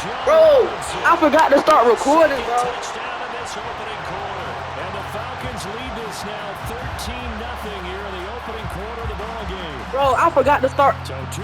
Bro, I forgot to start recording, bro. Touchdown in this opening quarter. And the Falcons lead this now 13-0 here in the opening quarter of the ball game. Bro, I forgot to start.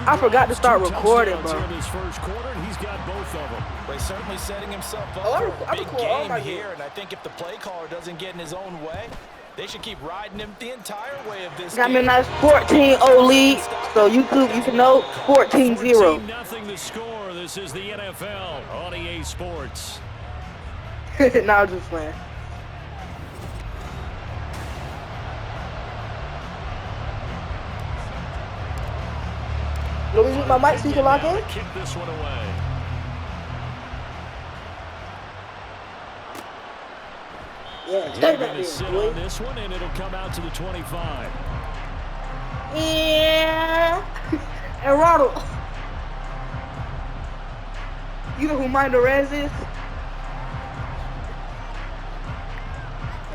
I forgot to start recording, bro. Here in this first quarter, and he's got both of them. But he's certainly setting himself up Oh, for a big game here. And I think if the play caller doesn't get in his own way, they should keep riding him the entire way of this Got game. me a nice 14-0 lead. So YouTube, you can know 14-0. 14-0 the score. This is the NFL on EA Sports. Now just playing. Let me mute my mic so you can log in. Kick this one away. Yeah, stay back They're sit there, on this one, and it'll come out to the 25. Yeah. And Ronald, you know who Minor Rez is?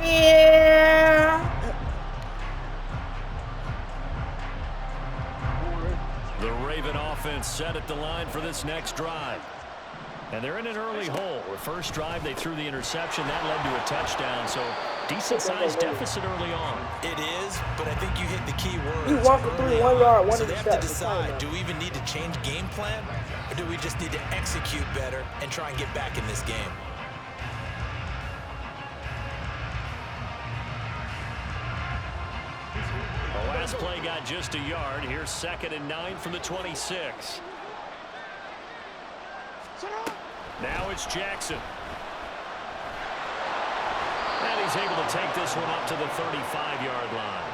Yeah. The Raven offense set at the line for this next drive. And they're in an early hole. The first drive, they threw the interception. That led to a touchdown. So, decent-sized deficit early on. It is, but I think you hit the key words. You walk for 3, 1 yard, 1 So they have to interception. decide, do we even need to change game plan? Or do we just need to execute better and try and get back in this game? The last play got just a yard. Here's 2nd and 9 from the 26. Now it's Jackson. And he's able to take this one up to the 35-yard line.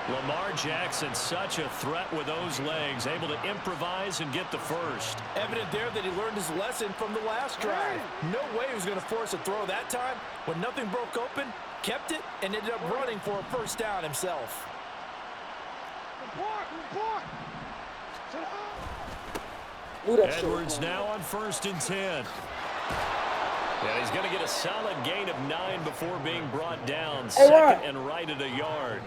Lamar Jackson, such a threat with those legs, able to improvise and get the first. Evident there that he learned his lesson from the last drive. No way he was going to force a throw that time. When nothing broke open, kept it, and ended up running for a first down himself. Edwards now on 1st and 10. Yeah, he's going to get a solid gain of 9 before being brought down. 2nd and right at a yard.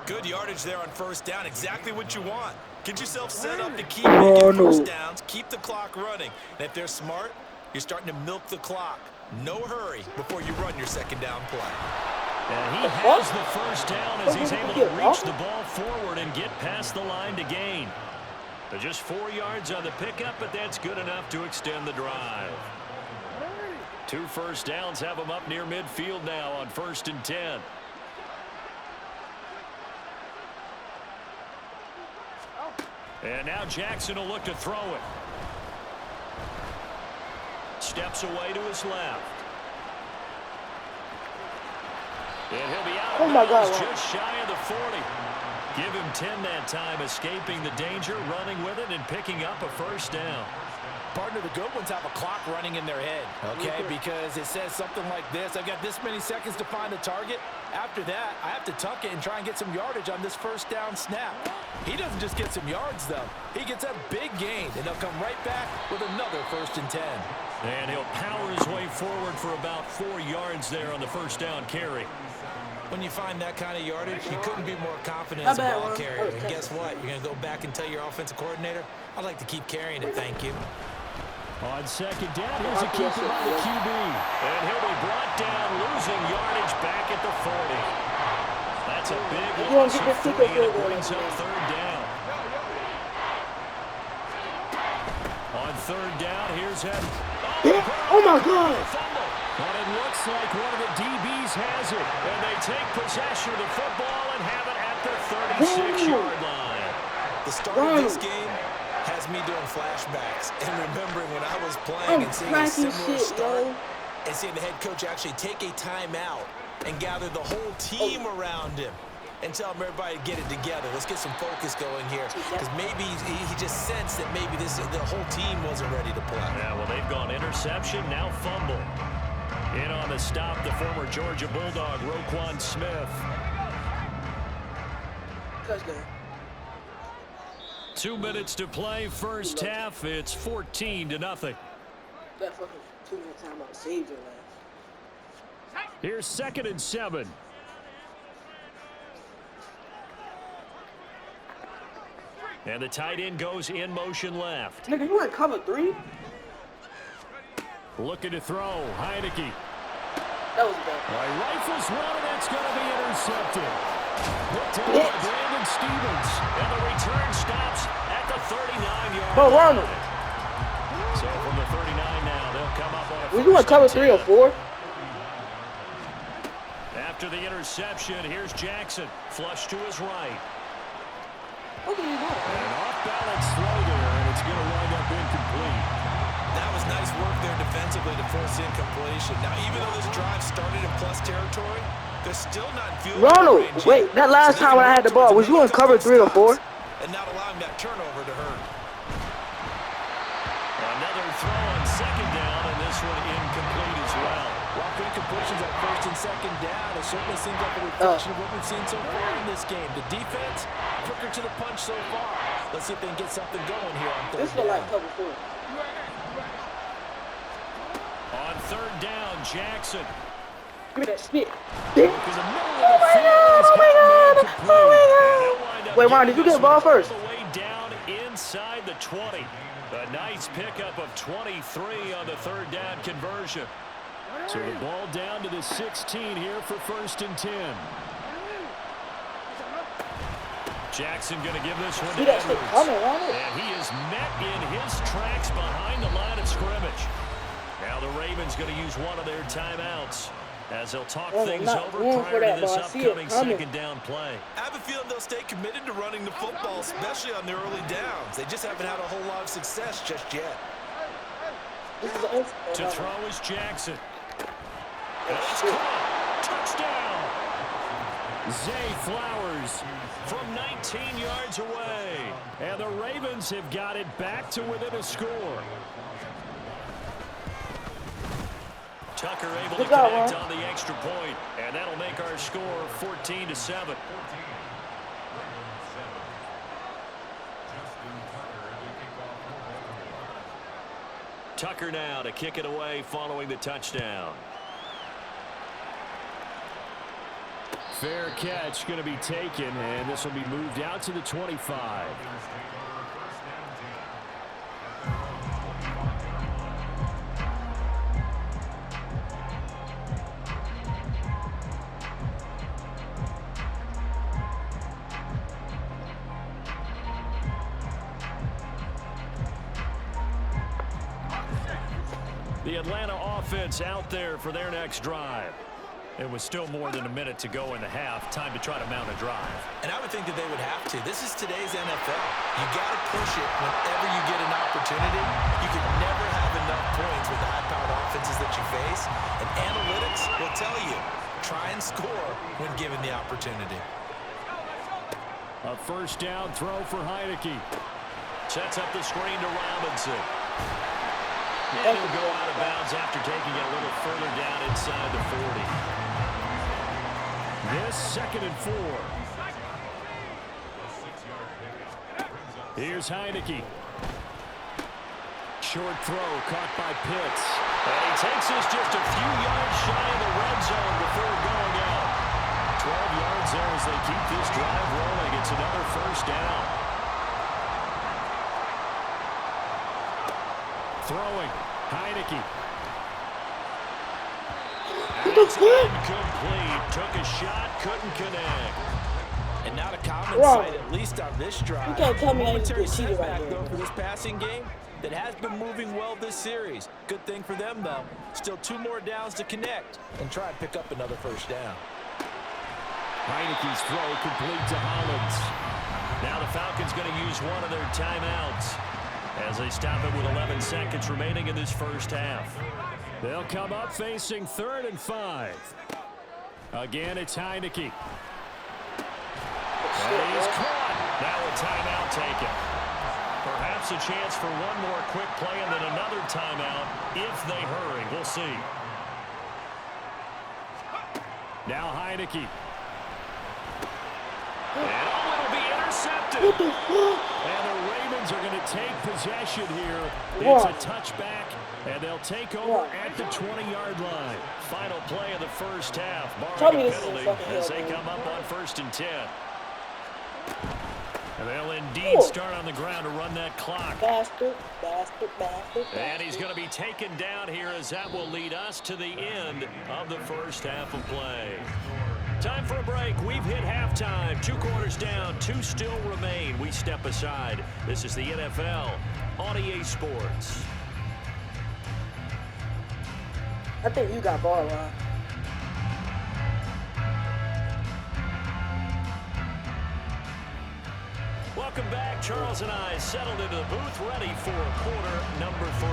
Good yardage there on first down. Exactly what you want. Get yourself set up to keep making first downs, keep the clock running. And if they're smart, you're starting to milk the clock. No hurry before you run your 2nd down play. And he has the first down as he's able to reach the ball forward and get past the line to gain. They're just 4 yards on the pickup, but that's good enough to extend the drive. 2 first downs have them up near midfield now on 1st and 10. And now Jackson will look to throw it. Steps away to his left. And he'll be out. Oh my God. Just shy of the 40. Give him 10 that time, escaping the danger, running with it, and picking up a first down. Partner, the good ones have a clock running in their head, okay? Because it says something like this. I've got this many seconds to find the target. After that, I have to tuck it and try and get some yardage on this first down snap. He doesn't just get some yards, though. He gets a big gain, and they'll come right back with another 1st and 10. And he'll power his way forward for about 4 yards there on the first down carry. When you find that kind of yardage, you couldn't be more confident as a ball carrier. And guess what? You're going to go back and tell your offensive coordinator, I'd like to keep carrying it, thank you. On 2nd down, here's a keeper by the QB. And he'll be brought down, losing yardage back at the 40. That's a big loss of 3, and it brings up 3rd down. On 3rd down, here's Evans. Oh my God. But it looks like one of the DBs has it. And they take possession of the football and have it at the 36-yard line. The start of this game has me doing flashbacks and remembering when I was playing and seeing a similar start and seeing the head coach actually take a timeout and gather the whole team around him and tell him everybody to get it together. Let's get some focus going here, because maybe he just sensed that maybe the whole team wasn't ready to play. Yeah, well, they've gone interception, now fumble. In on the stop, the former Georgia Bulldog, Roquan Smith. Touchdown. 2 minutes to play, first half. It's 14-0. That fucking 2-minute timeout saved your life. Here's 2nd and 7. And the tight end goes in motion left. Nigga, you in cover 3? Looking to throw. Heineke. That was bad. Rifles one, and that's going to be intercepted. Looked out by Brandon Stevens. And the return stops at the 39-yard line. Ronald. So from the 39 now, they'll come up on a Was you want to cover 3 or 4? After the interception, here's Jackson. Flush to his right. What are you doing? An off-balance throw there, and it's going to wind up incomplete. That was nice work there defensively to force incompletion. Now, even though this drive started in plus territory, they're still not in field Ronald, range. wait, that last time when I had the ball, was you in cover 3 or 4? And not allowing that turnover to hurt. Another throw on second down, and this one incomplete as well. Well, incompletions at first and second down. It certainly seems like a reflection of what we've seen so far in this game. The defense, quicker to the punch so far. Let's see if they can get something going here on third down. This is like cover 4. On third down, Jackson. Give me that spit. Oh my God, oh my God, oh my God. Wait, Ron, did you get the ball first? All the way down inside the 20. A nice pickup of 23 on the third down conversion. So the ball down to the 16 here for 1st and 10. Jackson going to give this one to Edwards. And he is met in his tracks behind the line of scrimmage. Now the Ravens going to use one of their timeouts as they'll talk things over prior to this upcoming second down play. I have a feeling they'll stay committed to running the football, especially on the early downs. They just haven't had a whole lot of success just yet. To throw is Jackson. And it's caught. Touchdown. Zay Flowers from 19 yards away. And the Ravens have got it back to within a score. Tucker able to connect on the extra point, and that'll make our score 14-7. Tucker now to kick it away following the touchdown. Fair catch going to be taken, and this will be moved out to the 25. The Atlanta offense out there for their next drive. It was still more than a minute to go in the half. Time to try to mount a drive. And I would think that they would have to. This is today's NFL. You got to push it whenever you get an opportunity. You can never have enough points with the high-powered offenses that you face. And analytics will tell you, try and score when given the opportunity. A first down throw for Heineke. Sets up the screen to Robinson. And he'll go out of bounds after taking it a little further down inside the 40. This 2nd and 4. Here's Heineke. Short throw caught by Pitts. And he takes us just a few yards shy of the red zone before going out. 12 yards there as they keep this drive rolling. It's another first down. Throwing. Heineke. It's incomplete. Took a shot, couldn't connect. And not a common sight, at least on this drive. You can't tell me I need to Momentary get cheated right setback, there. though, for this passing game that has been moving well this series. Good thing for them, though. Still 2 more downs to connect and try and pick up another first down. Heineke's throw complete to Hollins. Now the Falcons going to use one of their timeouts as they stop it with 11 seconds remaining in this first half. They'll come up facing 3rd and 5. Again, it's Heineke. And he's caught. Now a timeout taken. Perhaps a chance for one more quick play and then another timeout if they hurry. We'll see. Now Heineke. And it'll be intercepted. What the fuck? And the Ravens are going to take possession here. It's a touchback, and they'll take over at the 20-yard line. Final play of the first half. Barring a penalty as they come up on 1st and 10. They'll indeed start on the ground to run that clock. Bastard. And he's going to be taken down here as that will lead us to the end of the first half of play. Time for a break. We've hit halftime. 2 quarters down. 2 still remain. We step aside. This is the NFL on EA Sports. I think you got ball, Ron. Welcome back. Charles and I settled into the booth, ready for quarter number 3.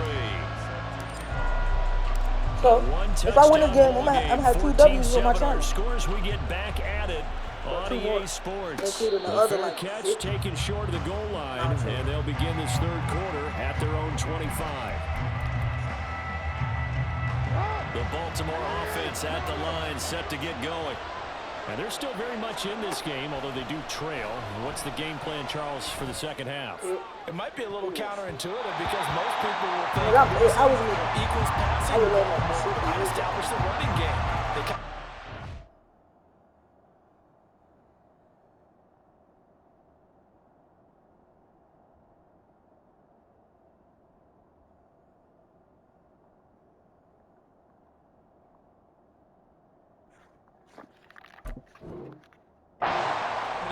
So, if I win a game, I'm going to have 2 W's on my channel. Scores, we get back at it on EA Sports. The fair catch taken short of the goal line, and they'll begin this third quarter at their own 25. The Baltimore offense at the line, set to get going. And they're still very much in this game, although they do trail. What's the game plan, Charles, for the second half? It might be a little counterintuitive because most people will think equals passing and establish the running game.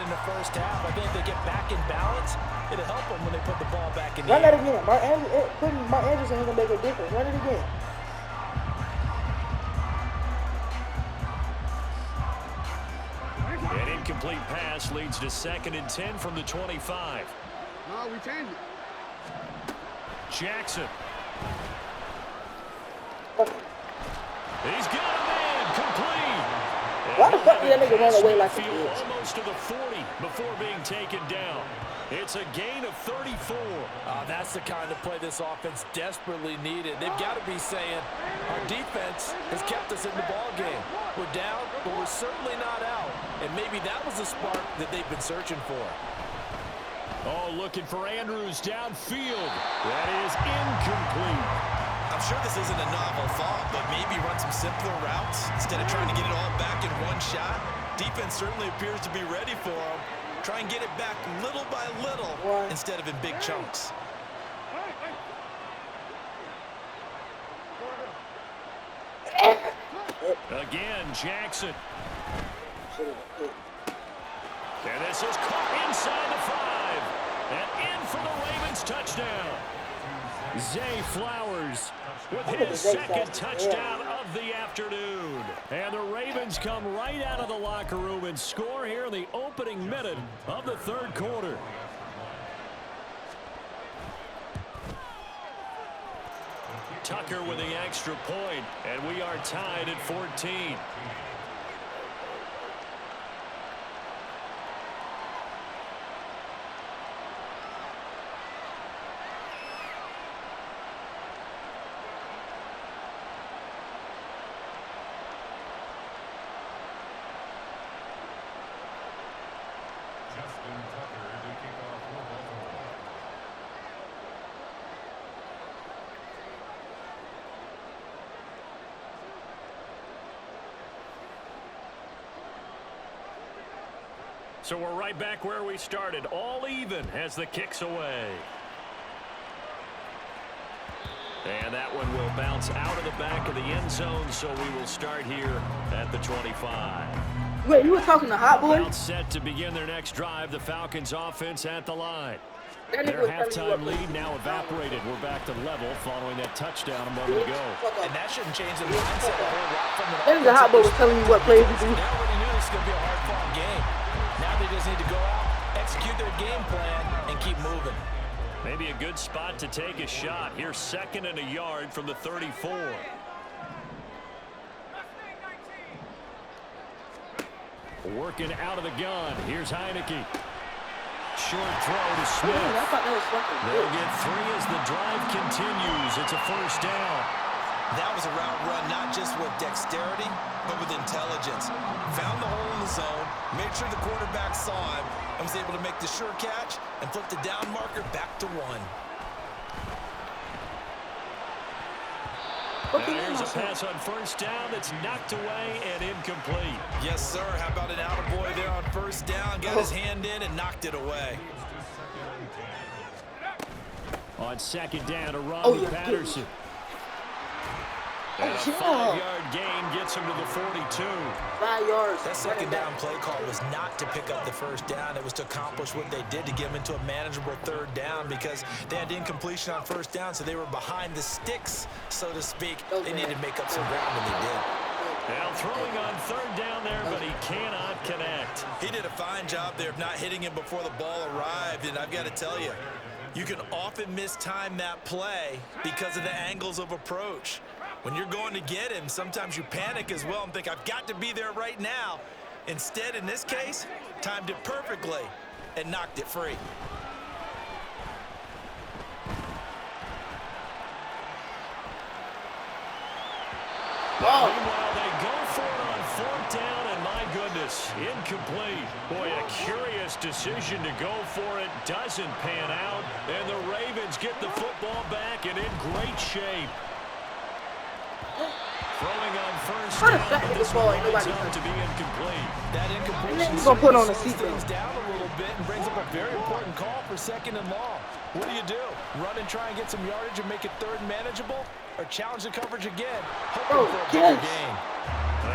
In the first half, I think they get back in balance. It'll help them when they put the ball back in the air. Run that again. Putting Mark Anderson ain't gonna make a difference. Run it again. An incomplete pass leads to 2nd and 10 from the 25. No, we changed it. Jackson. He's got a man complete. Why the fuck did that nigga run away like he did? Almost to the 40 before being taken down. It's a gain of 34. That's the kind of play this offense desperately needed. They've got to be saying, our defense has kept us in the ball game. We're down, but we're certainly not out. And maybe that was the spark that they've been searching for. Oh, looking for Andrews downfield. That is incomplete. I'm sure this isn't a novel thought, but maybe run some simpler routes instead of trying to get it all back in one shot. Defense certainly appears to be ready for them. Try and get it back little by little instead of in big chunks. Again, Jackson. And this is caught inside the 5. And in for the Ravens touchdown. Zay Flowers with his 2nd touchdown of the afternoon. And the Ravens come right out of the locker room and score here in the opening minute of the third quarter. Tucker with the extra point, and we are tied at 14. So we're right back where we started, all even as the kick's away. And that one will bounce out of the back of the end zone, so we will start here at the 25. Wait, you were talking to Hot Boy? Now set to begin their next drive, the Falcons offense at the line. Their halftime lead now evaporated. We're back to level following that touchdown a moment ago. And that shouldn't change the mindset a whole lot from the Then the Hot Boy was telling you what plays to do. They already knew this was going to be a hard-fought game. Now they just need to go out, execute their game plan, and keep moving. Maybe a good spot to take a shot. Here's 2nd and a yard from the 34. Working out of the gun. Here's Heineke. Short throw to Smith. They'll get 3 as the drive continues. It's a first down. That was a route run not just with dexterity, but with intelligence. Found the hole in the zone, made sure the quarterback saw him, and was able to make the sure catch and flip the down marker back to 1. There's a pass on first down that's knocked away and incomplete. Yes, sir. How about an attaboy there on first down? Got his hand in and knocked it away. On second down to Robbie Patterson. And a 5-yard gain gets him to the 42. 5 yards. That second down play call was not to pick up the first down. It was to accomplish what they did to get them into a manageable third down because they had incompletion on first down, so they were behind the sticks, so to speak. They needed to make up some ground, and they did. Now throwing on third down there, but he cannot connect. He did a fine job there of not hitting him before the ball arrived, and I've got to tell you, you can often mistime that play because of the angles of approach. When you're going to get him, sometimes you panic as well and think, I've got to be there right now. Instead, in this case, timed it perfectly and knocked it free. Meanwhile, they go for it on fourth down, and my goodness, incomplete. Boy, a curious decision to go for it. Doesn't pan out, and the Ravens get the football back and in great shape. Throwing on first down, but this one winds up to be incomplete. That incompletion He's gonna put on a slows seatbelt. things down a little bit and brings up a very important call for second and long. What do? Run and try and get some yardage and make it third manageable? Or challenge the coverage again? Hoping for a bigger gain.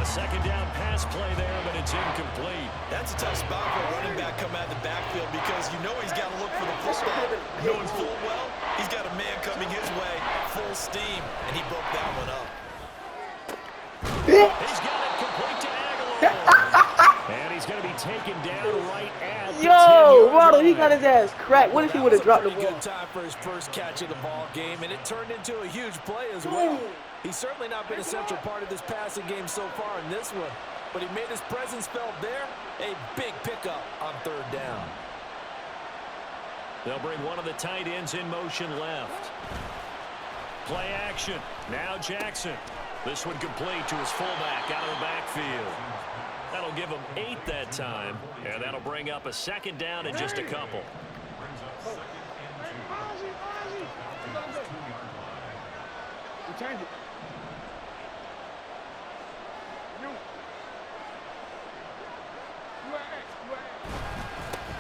A second down pass play there, but it's incomplete. That's a tough spot for a running back coming out of the backfield because you know he's got to look for the football. Knowing full well, he's got a man coming his way, full steam, and he broke that one up. He's got it complete to Aguilar. And he's going to be taken down right at the 10-yard Waddle, he line. got his ass cracked. What if he would have dropped the Pretty ball? good time for his first catch of the ball game, and it turned into a huge play as well. He's certainly not been a central part of this passing game so far in this one, but he made his presence felt there. A big pickup on third down. They'll bring one of the tight ends in motion left. Play action. Now Jackson. This one complete to his fullback out of the backfield. That'll give him 8 that time, and that'll bring up a second down in just a couple.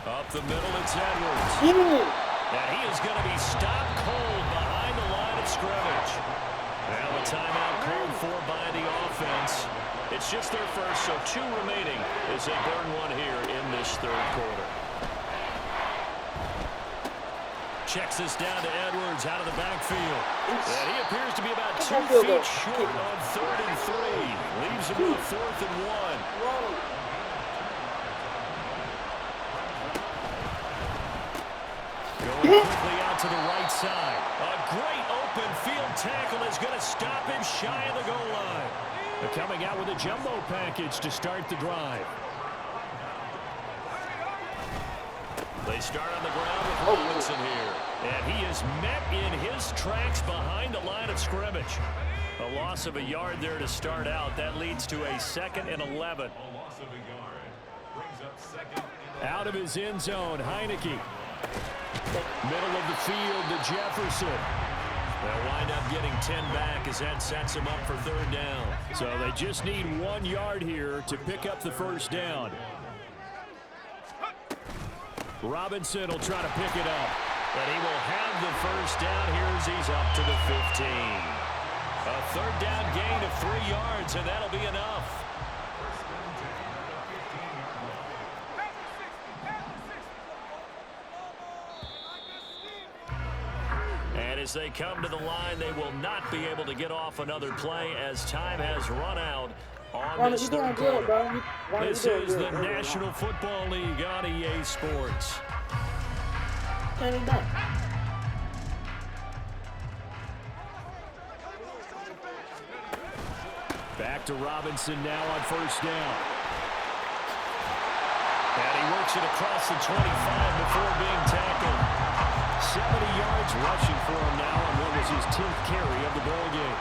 Up the middle, it's Edwards. And he is going to be stopped cold behind the line of scrimmage. Now a timeout called for by the offense. It's just their first, so 2 remaining as they burn one here in this third quarter. Checks this down to Edwards out of the backfield. And he appears to be about 2 feet short on 3rd and 3. Leaves him with 4th and 1. Going quickly out to the right side. A great open field tackle is going to stop him shy of the goal line. They're coming out with a jumbo package to start the drive. They start on the ground with Robinson here. And he is met in his tracks behind the line of scrimmage. A loss of a yard there to start out. That leads to a 2nd and 11. Out of his end zone, Heineke. Middle of the field to Jefferson. They'll wind up getting 10 back as that sets them up for 3rd down. So they just need 1 yard here to pick up the first down. Robinson will try to pick it up. But he will have the first down here as he's up to the 15. A 3rd down gain of 3 yards, and that'll be enough. And as they come to the line, they will not be able to get off another play as time has run out on this third quarter. This is the National Football League on EA Sports. Back to Robinson now on first down. And he works it across the 25 before being tackled. 70 yards rushing for him now on what was his 10th carry of the ball game.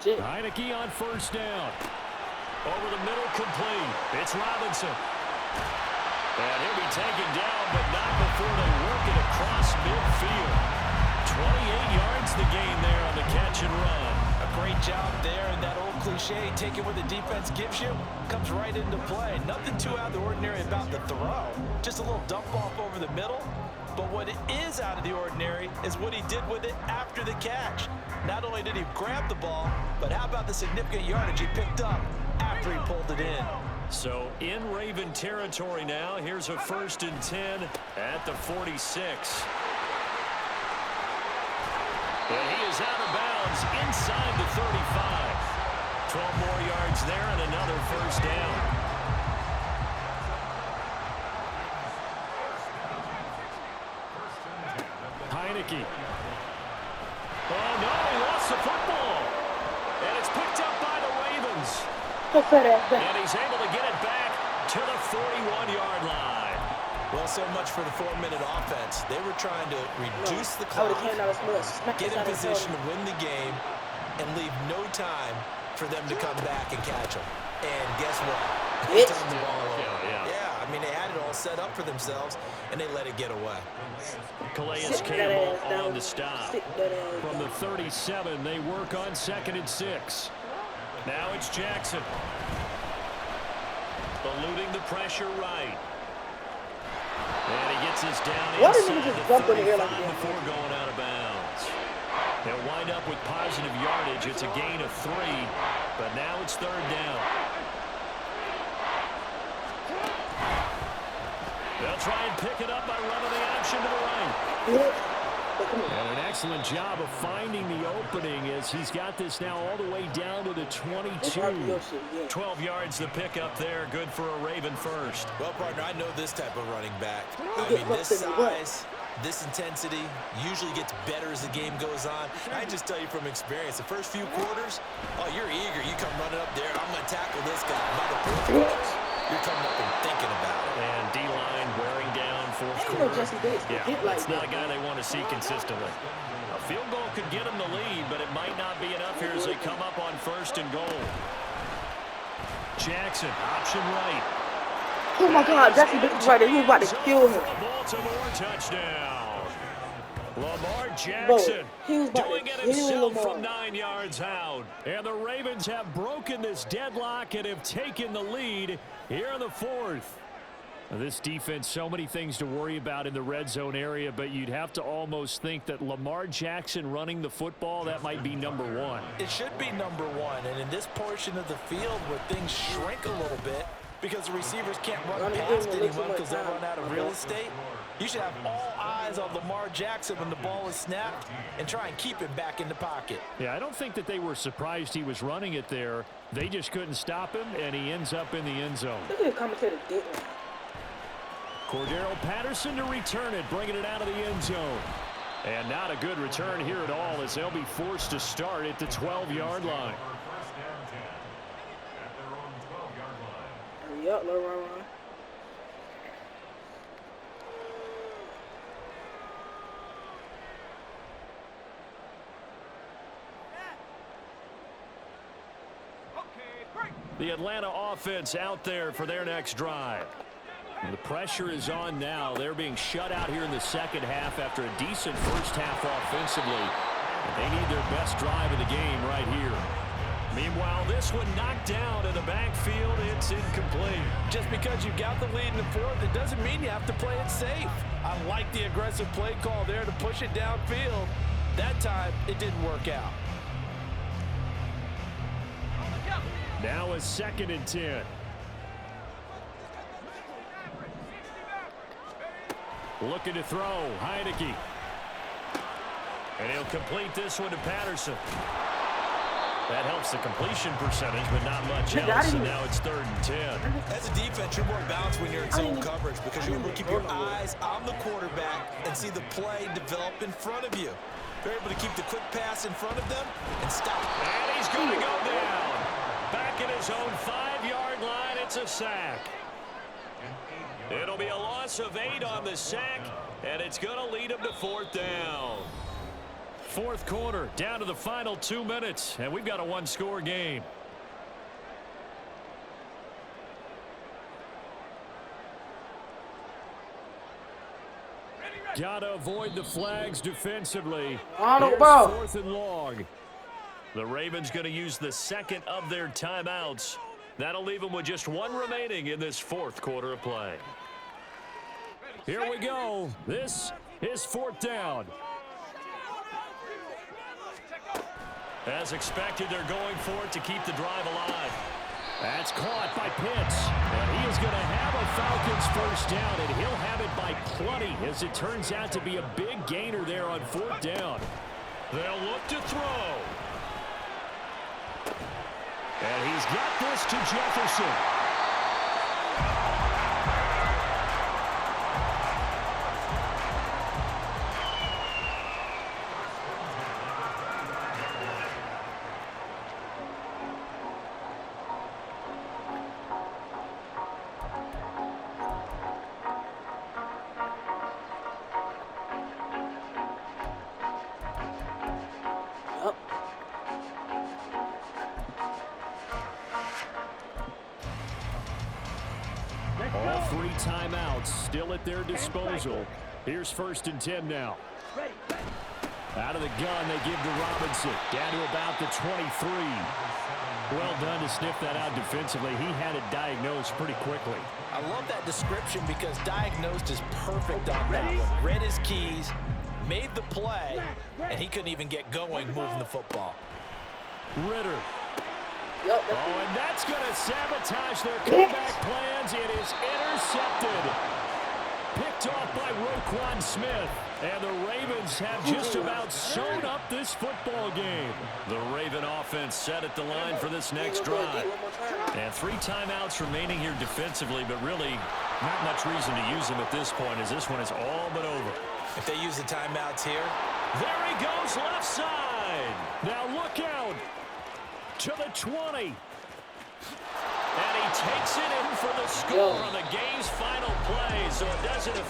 Heineke on first down. Over the middle, complete. It's Robinson. And he'll be taken down, but not before they work it across midfield. 28 yards the gain there on the catch and run. A great job there, and that old cliche, take it what the defense gives you, comes right into play. Nothing too out of the ordinary about the throw. Just a little dump off over the middle. But what is out of the ordinary is what he did with it after the catch. Not only did he grab the ball, but how about the significant yardage he picked up after he pulled it in. So in Raven territory now, here's a 1st and 10 at the 46. And he is out of bounds inside the 35. 12 more yards there and another 1st down. Heineke. Oh, no, he lost the football. And it's picked up by the Ravens. And he's able to get it back to the 41-yard line. Well, so much for the 4-minute offense. They were trying to reduce the clock, get in position to win the game, and leave no time for them to come back and catch them. And guess what? They turned the ball over. Yeah, I mean, they had it all set up for themselves, and they let it get away. Calais Campbell on the stop. From the 37, they work on 2nd and 6. Now it's Jackson. Eluding the pressure right. And he gets this down inside the 35 before going out of bounds. They'll wind up with positive yardage. It's a gain of 3, but now it's 3rd down. They'll try and pick it up by running the option to the right. And an excellent job of finding the opening as he's got this now all the way down to the 22. 12 yards the pickup there. Good for a Raven 1st. Well, partner, I know this type of running back. I mean, this size, this intensity usually gets better as the game goes on. I just tell you from experience, the first few quarters, oh, you're eager. You come running up there. I'm going to tackle this guy. By the 4th quarter, you're coming up and thinking about it. And D-line wearing down 4th quarter. Yeah, it's not a guy they want to see consistently. A field goal could get them the lead, but it might not be enough here as they come up on 1st and goal. Jackson, option right. Oh my God, Jackson right there. He was about to kill him. Baltimore touchdown. Lamar Jackson doing it himself from 9 yards out. And the Ravens have broken this deadlock and have taken the lead here in the 4th. This defense, so many things to worry about in the red zone area, but you'd have to almost think that Lamar Jackson running the football, that might be number 1. It should be number 1, and in this portion of the field where things shrink a little bit because the receivers can't run past anyone because they run out of real estate, you should have all eyes on Lamar Jackson when the ball is snapped and try and keep him back in the pocket. Yeah, I don't think that they were surprised he was running it there. They just couldn't stop him, and he ends up in the end zone. Look at the commentator did one. Cordero Patterson to return it, bringing it out of the end zone. And not a good return here at all as they'll be forced to start at the 12-yard line. Hurry up, little Ron. The Atlanta offense out there for their next drive. The pressure is on now. They're being shut out here in the second half after a decent first half offensively. They need their best drive of the game right here. Meanwhile, this one knocked down in the backfield. It's incomplete. Just because you got the lead in the 4th, it doesn't mean you have to play it safe. I like the aggressive play call there to push it downfield. That time, it didn't work out. Now a 2nd and 10. Looking to throw, Heineke. And he'll complete this one to Patterson. That helps the completion percentage, but not much else, and now it's 3rd and 10. As a defense, you're more balanced when you're in zone coverage because you're able to keep your eyes on the quarterback and see the play develop in front of you. You're able to keep the quick pass in front of them and stop. And he's going to go down. Back at his own 5-yard line, it's a sack. It'll be a loss of 8 on the sack, and it's going to lead him to 4th down. 4th quarter, down to the final 2 minutes, and we've got a 1-score game. Gotta avoid the flags defensively. Arnold, Here's bro. 4th and long. The Ravens going to use the second of their timeouts. That'll leave them with just one remaining in this 4th quarter of play. Here we go. This is 4th down. As expected, they're going for it to keep the drive alive. That's caught by Pitts. And he is going to have a Falcons first down, and he'll have it by plenty, as it turns out to be a big gainer there on 4th down. They'll look to throw. And he's got this to Jefferson. All 3 timeouts still at their disposal. Here's 1st and 10 now. Out of the gun, they give to Robinson. Down to about the 23. Well done to sniff that out defensively. He had it diagnosed pretty quickly. I love that description because diagnosed is perfect on that one. Read his keys, made the play, and he couldn't even get going moving the football. Ritter. Oh, and that's going to sabotage their comeback plans. It is intercepted. Picked off by Roquan Smith. And the Ravens have just about sewn up this football game. The Raven offense set at the line for this next drive. And 3 timeouts remaining here defensively, but really not much reason to use them at this point, as this one is all but over. If they use the timeouts here. There he goes left side. Now look out. To the 20. And he takes it in for the score on the game's final play, so it doesn't affect